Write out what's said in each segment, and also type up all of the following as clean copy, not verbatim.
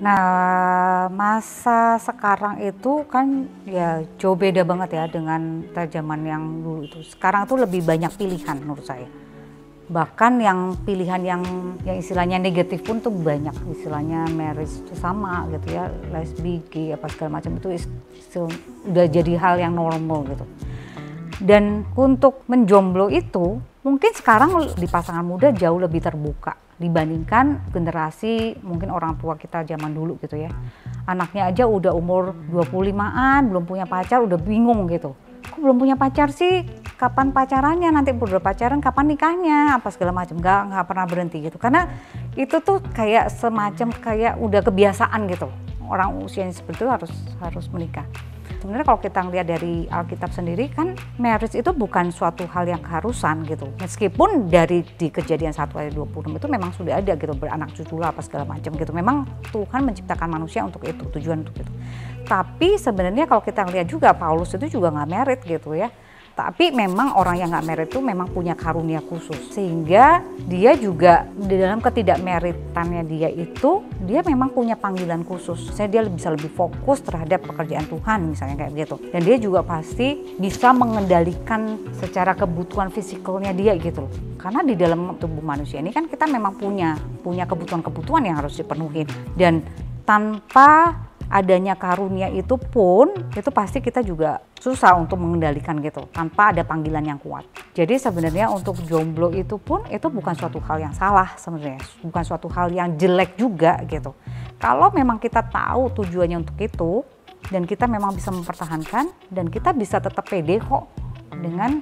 Nah, masa sekarang itu kan ya jauh beda banget ya dengan zaman yang dulu itu. Sekarang tuh lebih banyak pilihan menurut saya. Bahkan yang pilihan yang istilahnya negatif pun tuh banyak, istilahnya marriage itu sama gitu ya, lesbi, gay, apa segala macam itu udah jadi hal yang normal gitu. Dan untuk menjomblo itu mungkin sekarang di pasangan muda jauh lebih terbuka dibandingkan generasi mungkin orang tua kita zaman dulu gitu ya. Anaknya aja udah umur 25-an, belum punya pacar, udah bingung gitu. Kok belum punya pacar sih? Kapan pacarannya? Nanti udah pacaran kapan nikahnya? Apa segala macam. Nggak pernah berhenti gitu. Karena itu tuh kayak semacam kayak udah kebiasaan gitu. Orang usianya seperti itu harus menikah. Sebenarnya kalau kita ngelihat dari Alkitab sendiri kan marriage itu bukan suatu hal yang keharusan gitu. Meskipun di Kejadian 1 ayat 26 itu memang sudah ada gitu, beranak cucu lah apa segala macam gitu. Memang Tuhan menciptakan manusia untuk itu, tujuan untuk itu. Tapi sebenarnya kalau kita ngelihat juga Paulus itu juga nggak married gitu ya. Tapi memang orang yang nggak married itu memang punya karunia khusus. Sehingga dia juga di dalam ketidakmeritannya dia memang punya panggilan khusus. Dia bisa lebih fokus terhadap pekerjaan Tuhan misalnya kayak gitu. Dan dia juga pasti bisa mengendalikan secara kebutuhan fisikalnya dia gitu loh. Karena di dalam tubuh manusia ini kan kita memang punya kebutuhan-kebutuhan yang harus dipenuhi. Dan tanpa adanya karunia itu pun itu pasti kita juga susah untuk mengendalikan gitu tanpa ada panggilan yang kuat. Jadi sebenarnya untuk jomblo itu pun itu bukan suatu hal yang salah sebenarnya, bukan suatu hal yang jelek juga gitu. Kalau memang kita tahu tujuannya untuk itu dan kita memang bisa mempertahankan dan kita bisa tetap pede kok dengan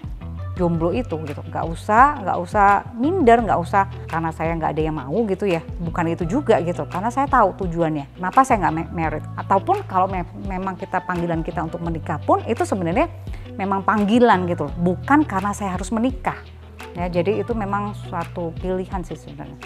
jomblo itu gitu, nggak usah minder, nggak usah karena saya nggak ada yang mau gitu ya, bukan itu juga gitu, karena saya tahu tujuannya, kenapa saya nggak married, ataupun kalau memang panggilan kita untuk menikah pun itu sebenarnya memang panggilan gitu, bukan karena saya harus menikah, ya jadi itu memang suatu pilihan sih sebenarnya.